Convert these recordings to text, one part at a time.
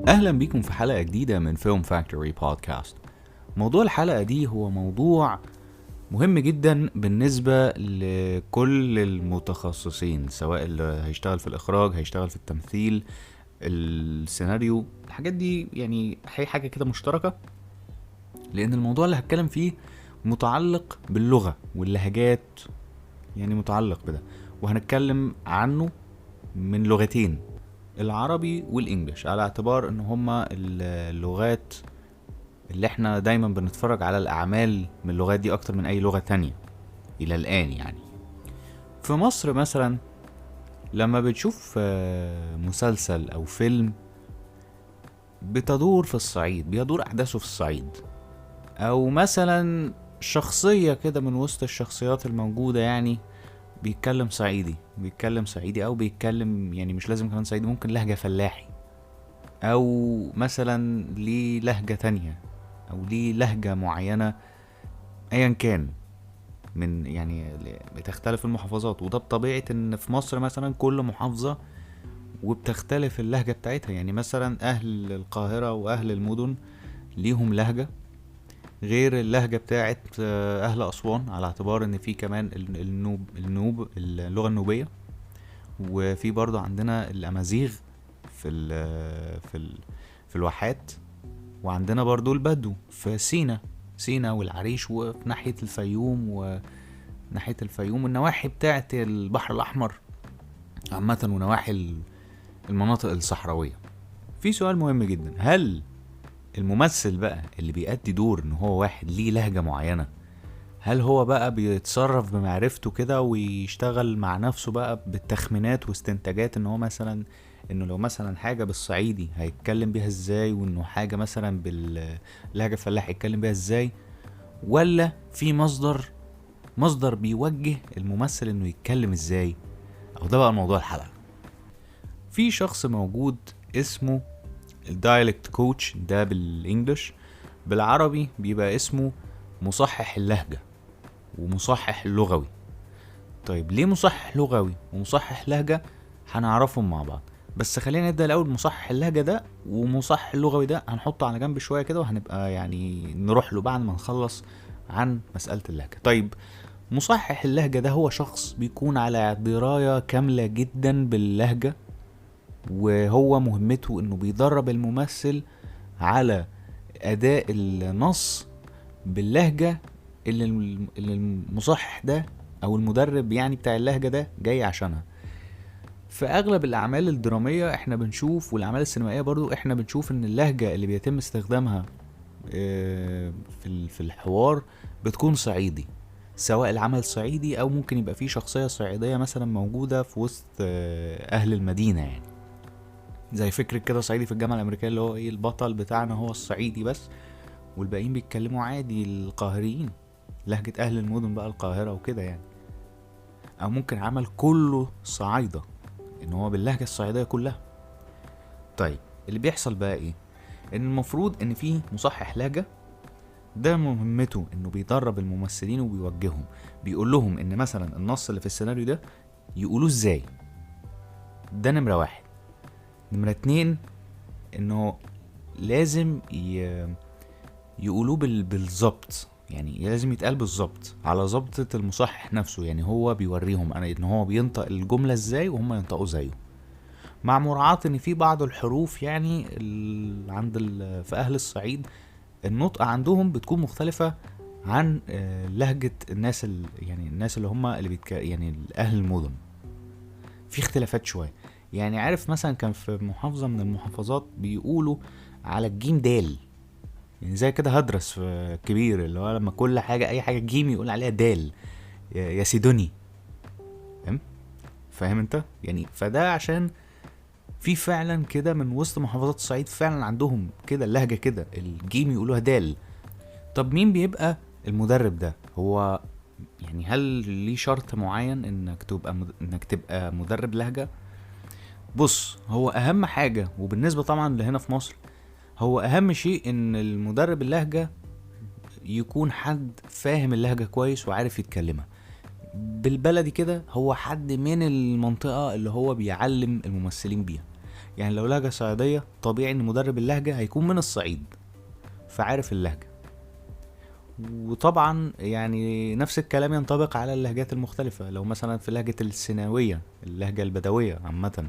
أهلا بيكم في حلقة جديدة من فيلم فاكتوري بودكاست. موضوع الحلقة دي هو موضوع مهم جدا بالنسبة لكل المتخصصين، سواء اللي هيشتغل في الإخراج، هيشتغل في التمثيل، السيناريو، الحاجات دي يعني هي حاجة كده مشتركة، لأن الموضوع اللي هتكلم فيه متعلق باللغة واللهجات، يعني متعلق بده، وهنتكلم عنه من لغتين، العربي والإنجليش، على اعتبار ان هما اللغات اللي احنا دايما بنتفرج على الأعمال من اللغات دي أكتر من أي لغة تانية إلى الآن. يعني في مصر مثلا لما بتشوف مسلسل أو فيلم بتدور في الصعيد، بيدور أحداثه في الصعيد، أو مثلا شخصية كده من وسط الشخصيات الموجودة يعني بيتكلم صعيدي أو بيتكلم، يعني مش لازم كمان صعيدي، ممكن لهجة فلاحي، أو مثلا ليه لهجة تانية أو ليه لهجة معينة، أيا كان، من يعني بتختلف المحافظات. وده بطبيعة ان في مصر مثلا كل محافظة وبتختلف اللهجة بتاعتها، يعني مثلا اهل القاهرة واهل المدن ليهم لهجة غير اللهجة بتاعت اهل اسوان، على اعتبار ان في كمان النوب اللغة النوبية، وفي برضو عندنا الامازيغ في في الواحات، وعندنا برضو البدو في سينا والعريش، وفي ناحية الفيوم، ناحية الفيوم والنواحي بتاعت البحر الأحمر عامة، ونواحي المناطق الصحراوية. في سؤال مهم جدا، هل الممثل بقى اللي بيأدي دور ان هو واحد ليه لهجة معينة، هل هو بقى بيتصرف بمعرفته كده ويشتغل مع نفسه بقى بالتخمينات واستنتاجات، ان هو مثلا انه لو مثلا حاجة بالصعيدي هيتكلم بيها ازاي، وانه حاجة مثلا باللهجة الفلاحي يتكلم بيها ازاي، ولا في مصدر بيوجه الممثل انه يتكلم ازاي؟ او ده بقى موضوع الحلقة. في شخص موجود اسمه الدايلكت كوتش، ده بالانجلش، بالعربي بيبقى اسمه مصحح اللهجة ومصحح اللغوي. طيب ليه مصحح لغوي ومصحح لهجة؟ هنعرفهم مع بعض، بس خلينا نبدأ الأول. مصحح اللهجة ده ومصحح اللغوي ده هنحطه على جنب شوية كده، وهنبقى يعني نروح له بعد ما نخلص عن مسألة اللهجة. طيب مصحح اللهجة ده هو شخص بيكون على دراية كاملة جدا باللهجة، وهو مهمته انه بيدرب الممثل على اداء النص باللهجة اللي المصحح ده او المدرب يعني بتاع اللهجة ده جاي عشانها. في اغلب الاعمال الدرامية احنا بنشوف، والاعمال السينمائية برضو احنا بنشوف ان اللهجة اللي بيتم استخدامها في الحوار بتكون صعيدي، سواء العمل صعيدي او ممكن يبقى فيه شخصية صعيدية مثلا موجودة في وسط اهل المدينة، يعني زي فكرة كده صعيدي في الجامعة الامريكية، اللي هو ايه، البطل بتاعنا هو الصعيدي بس، والباقيين بيتكلموا عادي القاهريين، لهجة اهل المدن بقى، القاهرة وكده يعني. او ممكن عمل كله صعايدة، ان هو باللهجة الصعيدية كلها. طيب اللي بيحصل بقى ايه، ان المفروض ان فيه مصحح لهجة، ده مهمته انه بيدرب الممثلين وبيوجههم، بيقول لهم ان مثلا النص اللي في السيناريو ده يقولوه ازاي. ده نمرة واحد. نمرة اتنين، انه لازم يقولوه بالظبط، يعني لازم يتقال بالظبط على ظبطة المصحح نفسه، يعني هو بيوريهم انا ان هو بينطق الجملة ازاي وهم ينطقوا زيه، مع مراعاة ان في بعض الحروف يعني في اهل الصعيد النطق عندهم بتكون مختلفة عن لهجة الناس يعني الناس اللي هم يعني اهل المدن، في اختلافات شوية. يعني عارف مثلا كان في محافظة من المحافظات بيقولوا على الجيم دال، يعني زي كده هدرس في كبير، اللي هو لما كل حاجة اي حاجة جيم يقول عليها دال، يا سيدوني. فاهم؟ فاهم انت يعني؟ فده عشان في فعلا كده من وسط محافظات الصعيد فعلا عندهم كده اللهجة كده، الجيم يقولوها دال. طب مين بيبقى المدرب ده؟ هو يعني هل ليه شرط معين انك تبقى مدرب لهجة؟ بص، هو اهم حاجة، وبالنسبة طبعا لهنا في مصر، هو اهم شيء ان المدرب اللهجة يكون حد فاهم اللهجة كويس وعارف يتكلمها بالبلدي كده، هو حد من المنطقة اللي هو بيعلم الممثلين بيها. يعني لو لهجة صعيدية طبيعي ان مدرب اللهجة هيكون من الصعيد فعارف اللهجة. وطبعا يعني نفس الكلام ينطبق على اللهجات المختلفة، لو مثلا في لهجة السيناوية اللهجة البدوية عامة،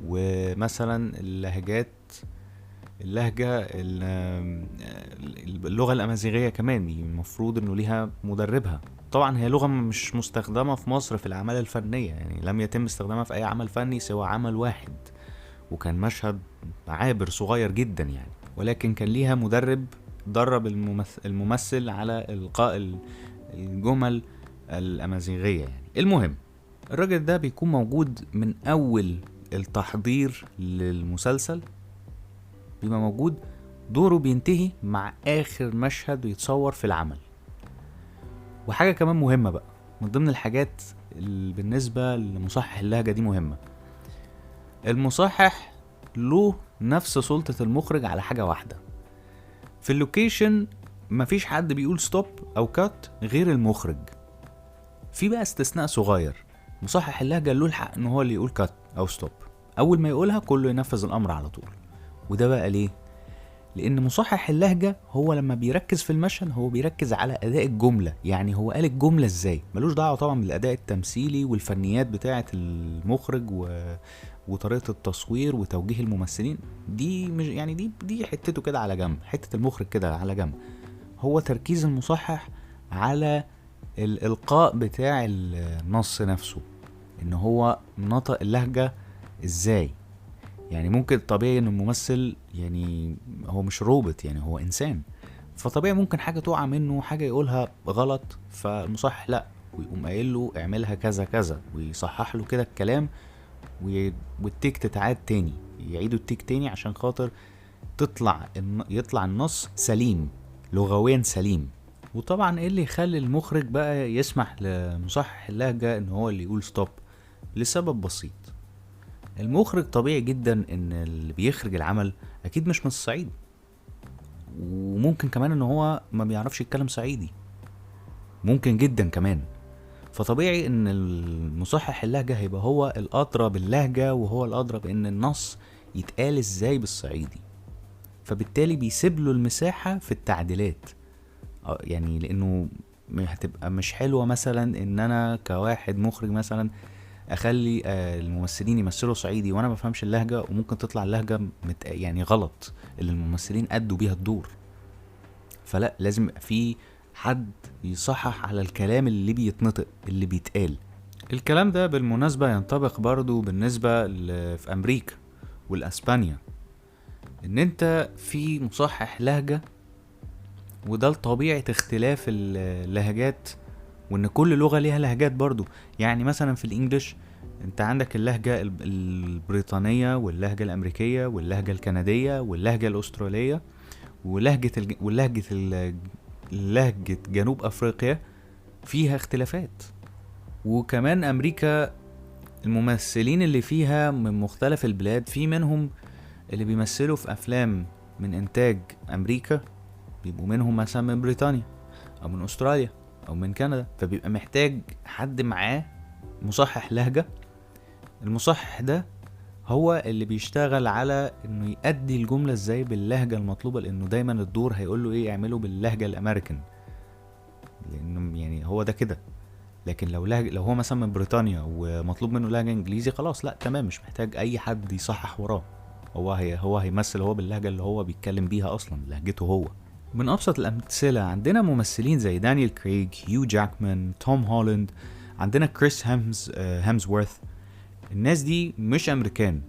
ومثلا اللغة الأمازيغية كمان المفروض انه ليها مدربها. طبعا هي لغة مش مستخدمة في مصر في الأعمال الفنية، يعني لم يتم استخدامها في أي عمل فني سوى عمل واحد، وكان مشهد عابر صغير جدا يعني، ولكن كان ليها مدرب درب الممثل على إلقاء الجمل الأمازيغية يعني. المهم الراجل ده بيكون موجود من أول التحضير للمسلسل، بيبقى موجود، دوره بينتهي مع آخر مشهد يتصور في العمل. وحاجة كمان مهمة بقى من ضمن الحاجات اللي بالنسبة لمصحح اللهجة دي مهمة، المصحح له نفس سلطة المخرج على حاجة واحدة. في اللوكيشن مفيش حد بيقول ستوب او كات غير المخرج. في بقى استثناء صغير، مصحح اللهجة له الحق ان هو اللي يقول كات او ستوب، اول ما يقولها كله ينفذ الامر على طول. وده بقى ليه؟ لان مصحح اللهجة هو لما بيركز في المشهد هو بيركز على اداء الجملة، يعني هو قال الجملة ازاي، ملوش دعوة طبعا بالاداء التمثيلي والفنيات بتاعة المخرج وطريقة التصوير وتوجيه الممثلين. دي مش يعني دي حتته كده على جنب، حتة المخرج كده على جنب. هو تركيز المصحح على الإلقاء بتاع النص نفسه، ان هو نطق اللهجة ازاي. يعني ممكن طبيعي ان الممثل يعني هو مش روبوت، يعني هو انسان، فطبيعي ممكن حاجة تقع منه، حاجة يقولها غلط، فالمصحح لا، ويقوم قايل له اعملها كذا كذا ويصحح له كده الكلام، والتيك تتعاد تاني، يعيدوا التيك تاني عشان خاطر يطلع النص سليم، لغويا سليم. وطبعا ايه اللي يخلي المخرج بقى يسمح لمصحح اللهجة ان هو اللي يقول ستوب؟ لسبب بسيط، المخرج طبيعي جدا ان اللي بيخرج العمل اكيد مش من الصعيد، وممكن كمان ان هو ما بيعرفش يتكلم صعيدي، ممكن جدا كمان. فطبيعي ان المصحح اللهجة هيبقى هو الادرى باللهجة، وهو الادرى بان النص يتقال ازاي بالصعيدي، فبالتالي بيسيب له المساحة في التعديلات. يعني لانه هتبقى مش حلوة مثلا ان انا كواحد مخرج مثلا اخلي الممثلين يمثلوا صعيدي وانا ما بفهمش اللهجة، وممكن تطلع اللهجة يعني غلط اللي الممثلين ادوا بيها الدور. فلا، لازم في حد يصحح على الكلام اللي بيتنطق اللي بيتقال. الكلام ده بالمناسبة ينطبق برضو بالنسبة في امريكا والاسبانيا، ان انت في مصحح لهجة، وده لطبيعة اختلاف اللهجات، وان كل لغة ليها لهجات برضو. يعني مثلا في الانجليش انت عندك اللهجة البريطانية واللهجة الامريكية واللهجة الكندية واللهجة الاسترالية لهجة جنوب افريقيا فيها اختلافات. وكمان امريكا الممثلين اللي فيها من مختلف البلاد، في منهم اللي بيمثلوا في افلام من انتاج امريكا بيبقوا منهم مثلا من بريطانيا او من استراليا او من كندا، فبيبقى محتاج حد معاه مصحح لهجة. المصحح ده هو اللي بيشتغل على انه يأدي الجملة ازاي باللهجة المطلوبة، لانه دايما الدور هيقوله ايه، يعمله باللهجة الامريكان، لانه يعني هو ده كده. لكن لو هو مثلا من بريطانيا ومطلوب منه لهجة انجليزي، خلاص لا تمام، مش محتاج اي حد يصحح وراه، هو هيمثل هو باللهجة اللي هو بيتكلم بيها اصلا، لهجته هو. من ابسط الامثلة عندنا ممثلين زي دانيال كريغ، هيو جاكمان، توم هولاند، عندنا كريس هامزورث. الناس دي مش امريكان،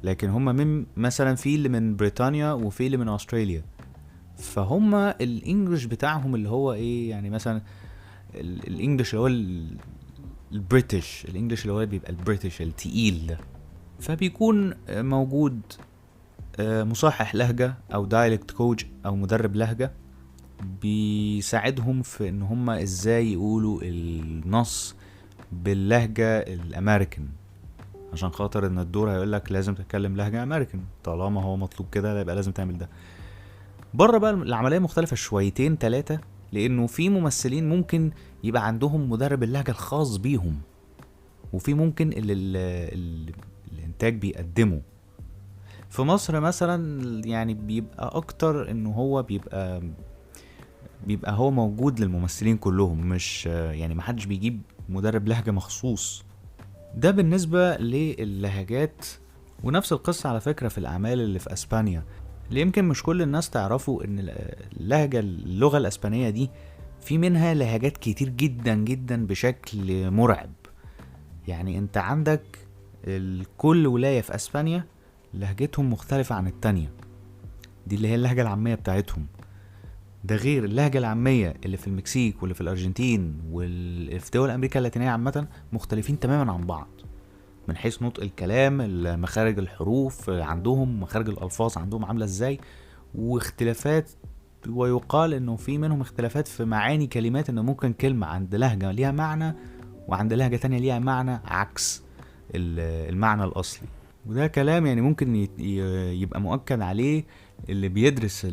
لكن هم من مثلا في اللي من بريطانيا وفي اللي من استراليا، فهم الانجليش بتاعهم اللي هو ايه، يعني مثلا الانجليش اللي هو البريتش، الانجليش اللي هو بيبقى البريتش التقيل ده، فبيكون موجود مصحح لهجة او دايلكت كوتش او مدرب لهجة بيساعدهم في ان هم ازاي يقولوا النص باللهجة الامريكان، عشان خاطر ان الدور هيقولك لازم تتكلم لهجة امريكان، طالما هو مطلوب كده يبقى لازم تعمل ده. بره بقى العملية مختلفة شويتين 3، لانه في ممثلين ممكن يبقى عندهم مدرب اللهجة الخاص بيهم، وفي ممكن اللي الانتاج بيقدمه، في مصر مثلا يعني بيبقى اكتر انه هو بيبقى هو موجود للممثلين كلهم، مش يعني محدش بيجيب مدرب لهجة مخصوص. ده بالنسبة للهجات. ونفس القصة على فكرة في الأعمال اللي في أسبانيا، اللي يمكن مش كل الناس تعرفوا إن اللغة الأسبانية دي في منها لهجات كتير جدا جدا بشكل مرعب. يعني انت عندك كل ولاية في أسبانيا لهجتهم مختلفة عن التانية، دي اللي هي اللهجة العامية بتاعتهم. ده غير اللهجة العامية اللي في المكسيك واللي في الأرجنتين واللي في دول أمريكا اللاتينية عامة، مختلفين تماما عن بعض من حيث نطق الكلام، مخارج الحروف عندهم، مخارج الألفاظ عندهم عاملة ازاي، واختلافات. ويقال انه في منهم اختلافات في معاني كلمات، انه ممكن كلمة عند لهجة ليها معنى وعند لهجة تانية ليها معنى عكس المعنى الأصلي. وده كلام يعني ممكن يبقى مؤكد عليه اللي بيدرس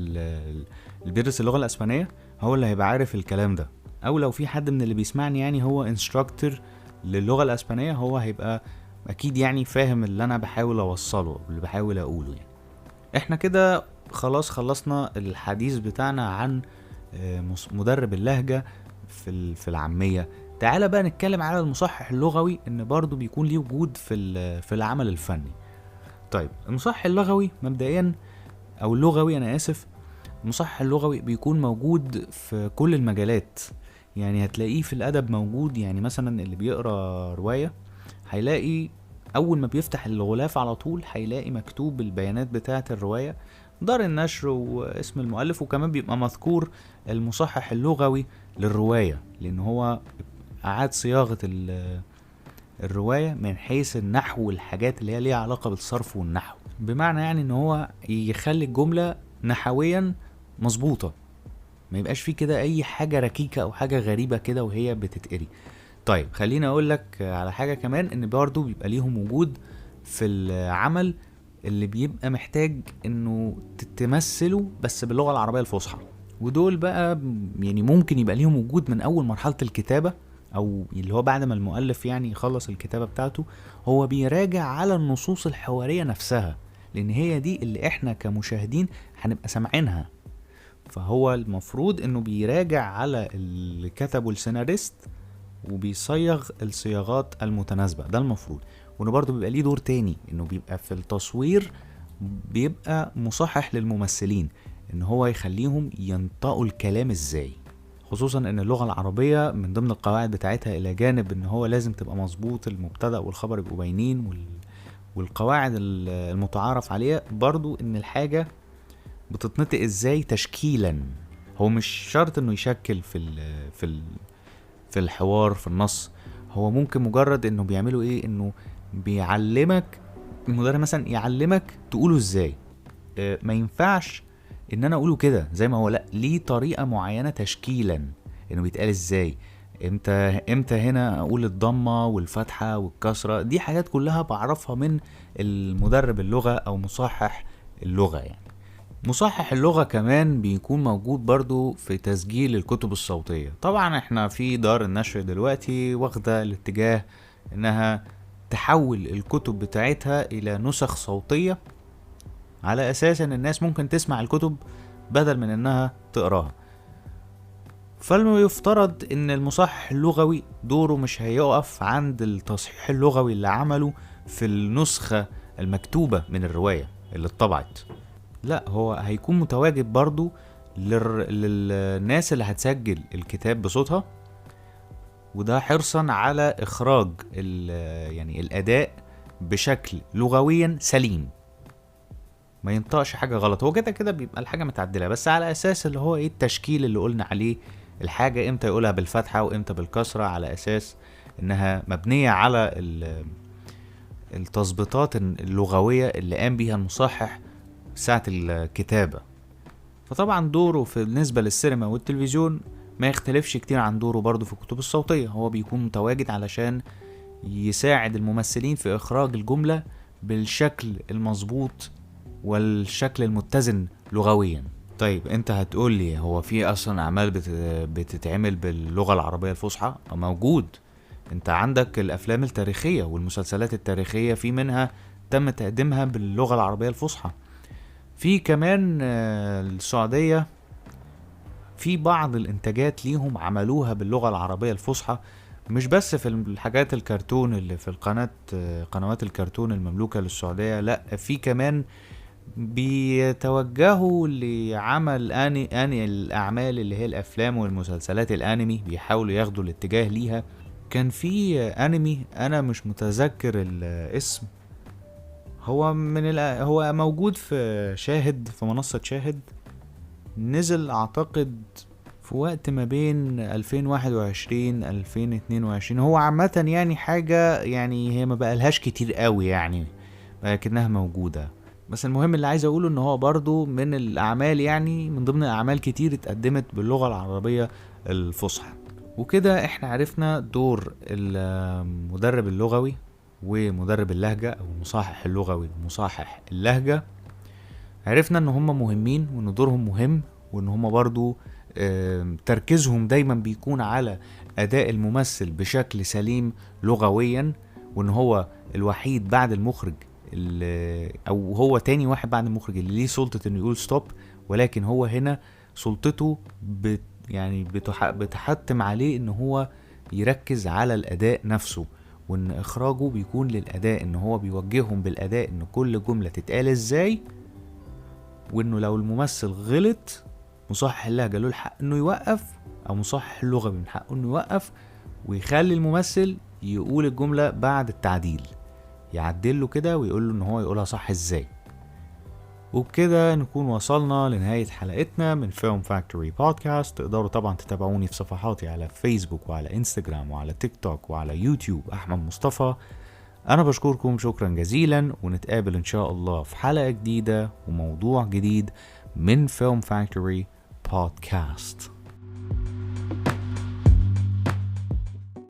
اللغة الأسبانية، هو اللي هيبقى عارف الكلام ده. أو لو في حد من اللي بيسمعني يعني هو انستراكتور للغة الأسبانية، هو هيبقى أكيد يعني فاهم اللي أنا بحاول أوصله، اللي بحاول أقوله. يعني احنا كده خلاص خلصنا الحديث بتاعنا عن مدرب اللهجة في العامية. تعالى بقى نتكلم على المصحح اللغوي، ان برضو بيكون ليه وجود في العمل الفني. طيب المصحح اللغوي مبدئيا، او اللغوي انا اسف، المصحح اللغوي بيكون موجود في كل المجالات. يعني هتلاقيه في الادب موجود، يعني مثلا اللي بيقرا رواية هيلاقي اول ما بيفتح الغلاف على طول هيلاقي مكتوب البيانات بتاعة الرواية، دار النشر واسم المؤلف، وكمان بيبقى مذكور المصحح اللغوي للرواية، لان هو اعاد صياغة الرواية من حيث النحو والحاجات اللي هي ليها علاقة بالصرف والنحو، بمعنى يعني ان هو يخلي الجملة نحويا مظبوطة، ما يبقاش فيه كده اي حاجة ركيكة او حاجة غريبة كده وهي بتتقري. طيب خليني اقول لك على حاجة كمان، ان برضو بيبقى ليهم وجود في العمل اللي بيبقى محتاج انه تمثله بس باللغة العربية الفصحى. ودول بقى يعني ممكن يبقى ليهم وجود من اول مرحلة الكتابة، او اللي هو بعد ما المؤلف يعني يخلص الكتابة بتاعته، هو بيراجع على النصوص الحوارية نفسها، لان هي دي اللي احنا كمشاهدين هنبقى سامعينها. فهو المفروض انه بيراجع على اللي كتبه السيناريست وبيصيغ الصياغات المتناسبة، ده المفروض. وانه برضه بيبقى ليه دور تاني، انه بيبقى في التصوير بيبقى مصحح للممثلين، ان هو يخليهم ينطقوا الكلام ازاي، خصوصا ان اللغة العربية من ضمن القواعد بتاعتها الى جانب ان هو لازم تبقى مظبوط، المبتدأ والخبر يبقوا باينين، والقواعد المتعارف عليها برضو ان الحاجة بتتنطق ازاي تشكيلا. هو مش شرط انه يشكل في الحوار في النص، هو ممكن مجرد انه بيعملوا ايه، انه بيعلمك المدرب مثلا يعلمك تقوله ازاي. ما ينفعش ان انا اقوله كده زي ما هو، لا ليه طريقة معينة تشكيلا انه بيتقال ازاي، امتى هنا اقول الضمة والفتحة والكسرة. دي حاجات كلها بعرفها من المدرب اللغة او مصحح اللغة. يعني مصحح اللغة كمان بيكون موجود برضو في تسجيل الكتب الصوتية. طبعا احنا في دار النشر دلوقتي واخدة الاتجاه انها تحول الكتب بتاعتها الى نسخ صوتية، على اساس ان الناس ممكن تسمع الكتب بدل من انها تقراها. فالمفترض ان المصحح اللغوي دوره مش هيقف عند التصحيح اللغوي اللي عمله في النسخة المكتوبة من الرواية اللي اتطبعت، لا هو هيكون متواجد برضو للناس اللي هتسجل الكتاب بصوتها، وده حرصا على اخراج يعني الاداء بشكل لغويا سليم، ما ينطقش حاجة غلط. هو كده كده بيبقى الحاجة متعدلة، بس على اساس اللي هو ايه التشكيل اللي قلنا عليه، الحاجة امتى يقولها بالفتحة وامتى بالكسرة، على اساس انها مبنية على التظبيطات اللغوية اللي قام بيها المصحح ساعة الكتابة. فطبعا دوره في بالنسبة للسينما والتلفزيون ما يختلفش كتير عن دوره برضو في الكتب الصوتية، هو بيكون متواجد علشان يساعد الممثلين في إخراج الجملة بالشكل المظبوط والشكل المتزن لغويا. طيب انت هتقولي هو في اصلا اعمال بتتعمل باللغة العربية الفصحى؟ موجود. انت عندك الافلام التاريخية والمسلسلات التاريخية، في منها تم تقديمها باللغة العربية الفصحى. في كمان السعودية في بعض الانتاجات ليهم عملوها باللغة العربية الفصحى، مش بس في الحاجات الكرتون اللي في قنوات الكرتون المملوكة للسعودية، لا في كمان بيتوجهوا لعمل اني الاعمال اللي هي الافلام والمسلسلات الانمي، بيحاولوا ياخدوا الاتجاه ليها. كان في انمي انا مش متذكر الاسم، هو موجود في شاهد، في منصة شاهد، نزل اعتقد في وقت ما بين 2021 2022. هو عامة يعني حاجة يعني هي ما بقالهاش كتير قوي يعني، لكنها موجودة. بس المهم اللي عايز اقوله ان هو برضو من الاعمال، يعني من ضمن اعمال كتير اتقدمت باللغة العربية الفصحى. وكده احنا عرفنا دور المدرب اللغوي ومدرب اللهجة او المصحح اللغوي ومصحح اللهجة. عرفنا ان هم مهمين وان دورهم مهم، وان هم برضو تركيزهم دايما بيكون على اداء الممثل بشكل سليم لغويا، وان هو الوحيد بعد المخرج او هو تاني واحد بعد المخرج اللي ليه سلطة انه يقول ستوب، ولكن هو هنا سلطته بتحتم عليه ان هو يركز على الاداء نفسه، وان اخراجه بيكون للاداء، ان هو بيوجههم بالاداء ان كل جملة تتقال ازاي، وانه لو الممثل غلط مصحح اللهجة له الحق انه يوقف، او مصحح اللغة من حقه انه يوقف ويخلي الممثل يقول الجملة بعد التعديل، يعدله كده ويقول له ان هو يقولها صح ازاي. وبكده نكون وصلنا لنهاية حلقتنا من فيلم فاكتوري بودكاست. تقدروا طبعا تتابعوني في صفحاتي على فيسبوك وعلى انستجرام وعلى تيك توك وعلى يوتيوب احمد مصطفى. انا بشكركم شكرا جزيلا، ونتقابل ان شاء الله في حلقة جديدة وموضوع جديد من فيلم فاكتوري بودكاست.